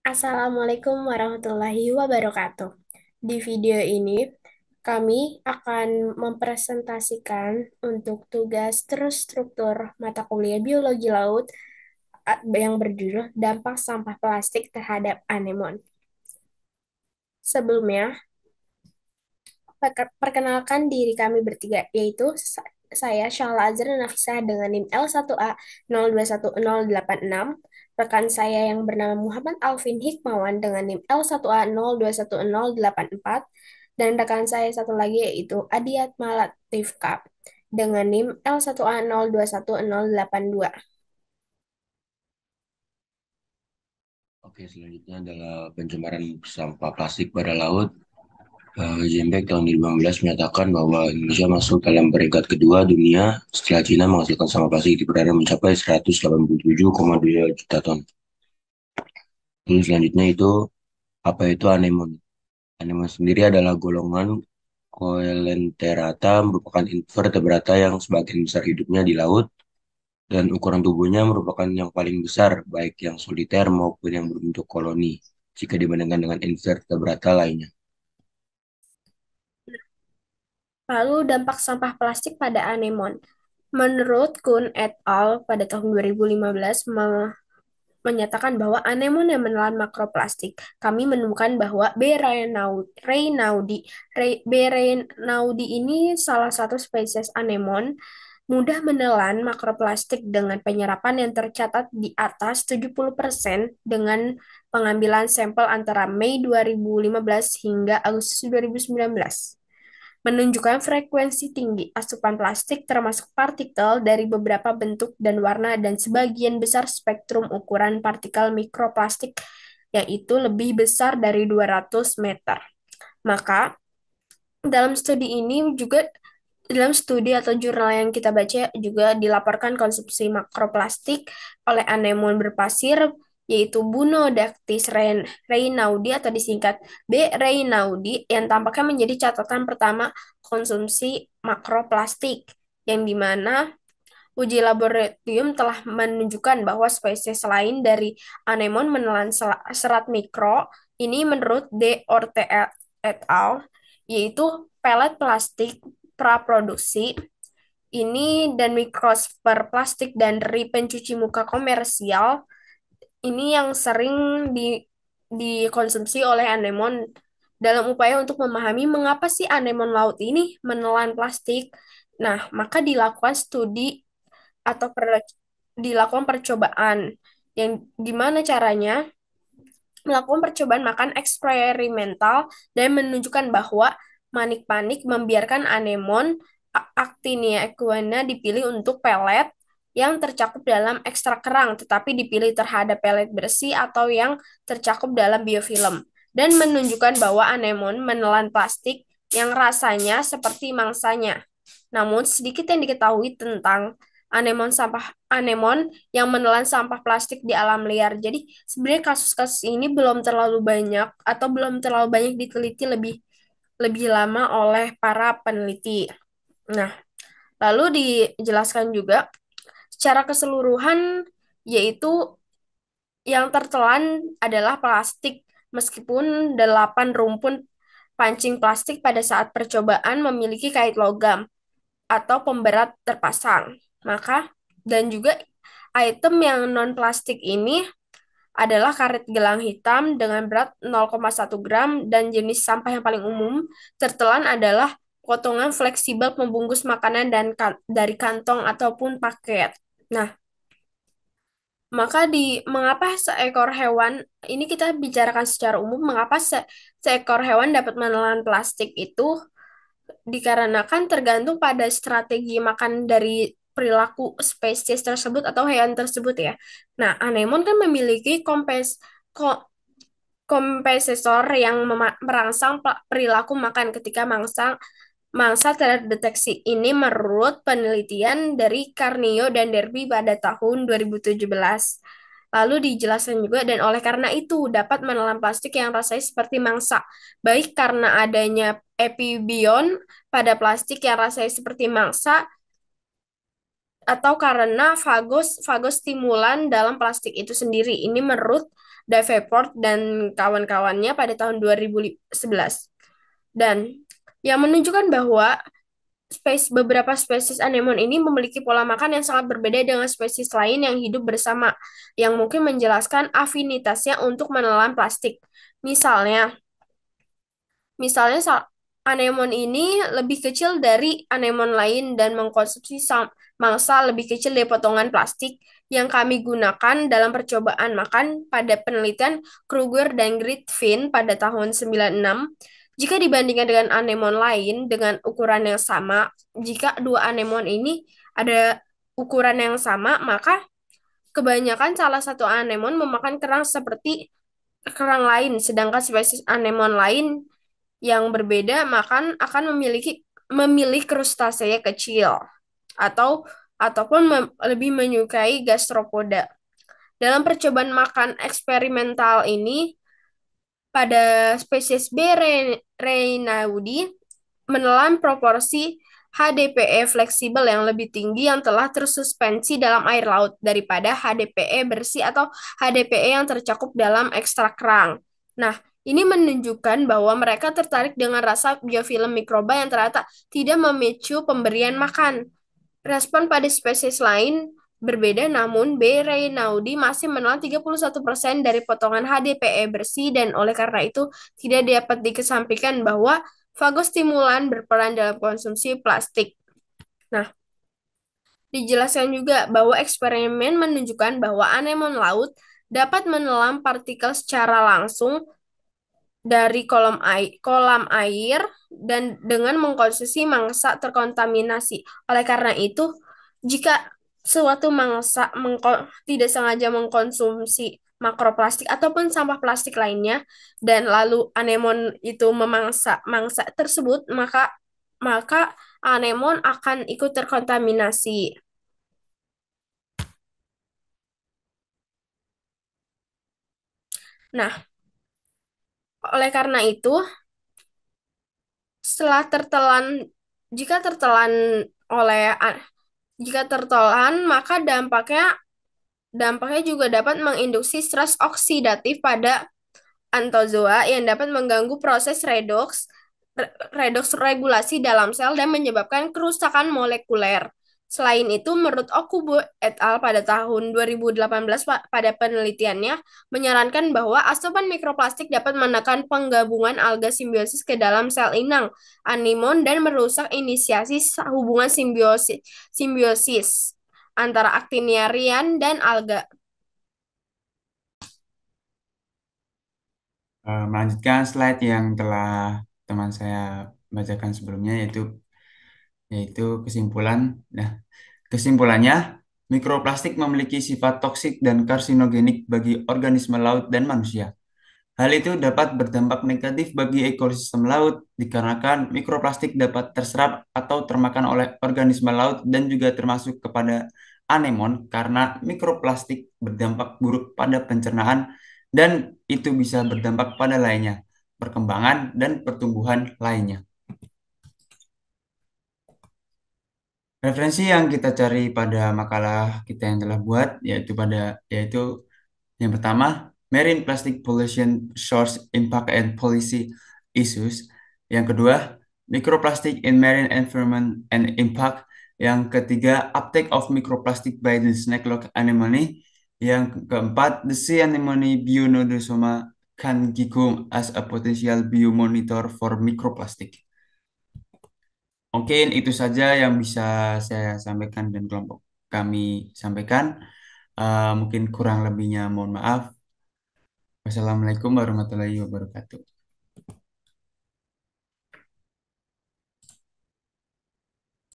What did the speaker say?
Assalamualaikum warahmatullahi wabarakatuh. Di video ini, kami akan mempresentasikan untuk tugas terstruktur mata kuliah biologi laut yang berjudul Dampak Sampah Plastik Terhadap Anemon. Sebelumnya, perkenalkan diri kami bertiga, yaitu saya Syahla Azhar Nafisah dengan NIM L1A 021086, rekan saya yang bernama Muhammad Alvin Hikmawan dengan NIM L1A 021084, dan rekan saya satu lagi yaitu Adiat Malatifka dengan NIM L1A 021082. Oke, selanjutnya adalah pencemaran sampah plastik pada laut. Jembek tahun 2015 menyatakan bahwa Indonesia masuk dalam peringkat kedua dunia setelah Cina menghasilkan sampah plastik di perairan mencapai 187,2 juta ton. Lalu selanjutnya itu, apa itu anemon? Anemon sendiri adalah golongan Coelenterata, merupakan invertebrata yang sebagian besar hidupnya di laut dan ukuran tubuhnya merupakan yang paling besar, baik yang soliter maupun yang berbentuk koloni, jika dibandingkan dengan invertebrata lainnya. Lalu dampak sampah plastik pada anemon. Menurut Kuhn et al. Pada tahun 2015 menyatakan bahwa anemon yang menelan makroplastik. Kami menemukan bahwa B. reynaudi ini salah satu spesies anemon mudah menelan makroplastik dengan penyerapan yang tercatat di atas 70% dengan pengambilan sampel antara Mei 2015 hingga Agustus 2019, menunjukkan frekuensi tinggi asupan plastik termasuk partikel dari beberapa bentuk dan warna dan sebagian besar spektrum ukuran partikel mikroplastik yaitu lebih besar dari 200 meter. Maka dalam studi ini juga dalam studi atau jurnal yang kita baca juga dilaporkan konsumsi makroplastik oleh anemon berpasir yaitu Bunodactys reynaudi atau disingkat B. reynaudi yang tampaknya menjadi catatan pertama konsumsi makroplastik yang dimana uji laboratorium telah menunjukkan bahwa spesies lain dari anemon menelan serat mikro ini menurut D. Orte et al. Yaitu pelet plastik praproduksi ini dan mikrosphere plastik dan dari pencuci muka komersial ini yang sering dikonsumsi oleh anemon dalam upaya untuk memahami mengapa sih anemon laut ini menelan plastik. Nah, maka dilakukan studi atau dilakukan percobaan yang gimana caranya melakukan percobaan makan eksperimental dan menunjukkan bahwa manik-manik membiarkan anemon Actinia equina dipilih untuk pelet yang tercakup dalam ekstrak kerang, tetapi dipilih terhadap pelet bersih atau yang tercakup dalam biofilm, dan menunjukkan bahwa anemon menelan plastik yang rasanya seperti mangsanya. Namun, sedikit yang diketahui tentang anemon yang menelan sampah plastik di alam liar. Jadi, sebenarnya kasus-kasus ini belum terlalu banyak atau belum terlalu banyak diteliti lebih lebih lama oleh para peneliti. Nah, lalu dijelaskan juga secara keseluruhan yaitu yang tertelan adalah plastik meskipun 8 rumpun pancing plastik pada saat percobaan memiliki kait logam atau pemberat terpasang. Maka dan juga item yang non plastik ini adalah karet gelang hitam dengan berat 0,1 gram dan jenis sampah yang paling umum tertelan adalah potongan fleksibel pembungkus makanan dan dari kantong ataupun paket. Nah, maka mengapa seekor hewan ini kita bicarakan secara umum mengapa seekor hewan dapat menelan plastik itu dikarenakan tergantung pada strategi makan dari perilaku spesies tersebut atau hewan tersebut ya. Nah, anemon kan memiliki kompensasor yang merangsang perilaku makan ketika mangsa terdeteksi. Ini menurut penelitian dari Carnio dan Derby pada tahun 2017. Lalu dijelaskan juga dan oleh karena itu dapat menelan plastik yang rasanya seperti mangsa, baik karena adanya epibion pada plastik yang rasanya seperti mangsa atau karena fagostimulan dalam plastik itu sendiri. Ini menurut Davenport dan kawan-kawannya pada tahun 2011. Dan yang menunjukkan bahwa beberapa spesies anemon ini memiliki pola makan yang sangat berbeda dengan spesies lain yang hidup bersama, yang mungkin menjelaskan afinitasnya untuk menelan plastik. Misalnya, Misalnya, anemon ini lebih kecil dari anemon lain dan mengkonsumsi mangsa lebih kecil dari potongan plastik yang kami gunakan dalam percobaan makan pada penelitian Kruger dan Griffin pada tahun 96. Jika dibandingkan dengan anemon lain dengan ukuran yang sama, jika dua anemon ini ada ukuran yang sama, maka kebanyakan salah satu anemon memakan kerang seperti kerang lain, sedangkan spesies anemon lain yang berbeda akan memilih krustasea kecil atau ataupun lebih menyukai gastropoda. Dalam percobaan makan eksperimental ini, pada spesies B. reinaudi menelan proporsi HDPE fleksibel yang lebih tinggi yang telah tersuspensi dalam air laut daripada HDPE bersih atau HDPE yang tercakup dalam ekstrak kerang. Nah, ini menunjukkan bahwa mereka tertarik dengan rasa biofilm mikroba yang ternyata tidak memicu pemberian makan. Respon pada spesies lain berbeda, namun B. reinaudi masih menelan 31% dari potongan HDPE bersih dan oleh karena itu tidak dapat dikesampingkan bahwa fagostimulan berperan dalam konsumsi plastik. Nah, dijelaskan juga bahwa eksperimen menunjukkan bahwa anemon laut dapat menelan partikel secara langsung dari kolam air dan dengan mengkonsumsi mangsa terkontaminasi. Oleh karena itu, jika suatu mangsa tidak sengaja mengkonsumsi makroplastik ataupun sampah plastik lainnya dan lalu anemon itu memangsa mangsa tersebut, maka maka anemon akan ikut terkontaminasi. Nah, oleh karena itu, setelah tertelan jika tertelan oleh jika tertelan, maka dampaknya juga dapat menginduksi stres oksidatif pada antozoa yang dapat mengganggu proses redoks regulasi dalam sel dan menyebabkan kerusakan molekuler. Selain itu, menurut Okubo et al. Pada tahun 2018 pada penelitiannya menyarankan bahwa asupan mikroplastik dapat menekan penggabungan alga simbiosis ke dalam sel inang, anemon, dan merusak inisiasi hubungan simbiosis antara actiniarian dan alga. Melanjutkan slide yang telah teman saya bacakan sebelumnya, yaitu kesimpulan. Nah, kesimpulannya, mikroplastik memiliki sifat toksik dan karsinogenik bagi organisme laut dan manusia. Hal itu dapat berdampak negatif bagi ekosistem laut dikarenakan mikroplastik dapat terserap atau termakan oleh organisme laut dan juga termasuk kepada anemon karena mikroplastik berdampak buruk pada pencernaan dan itu bisa berdampak pada lainnya, perkembangan dan pertumbuhan lainnya. Referensi yang kita cari pada makalah kita yang telah buat yaitu yang pertama, Marine Plastic Pollution Source Impact and Policy Issues. Yang kedua, Microplastic in Marine Environment and Impact. Yang ketiga, Uptake of Microplastic by the Snakelock Anemone. Yang keempat, The Sea Anemone Bionodosoma Cangicum as a Potential Biomonitor for Microplastic. Mungkin itu saja yang bisa saya sampaikan dan kelompok kami sampaikan. Mungkin kurang lebihnya mohon maaf. Wassalamualaikum warahmatullahi wabarakatuh.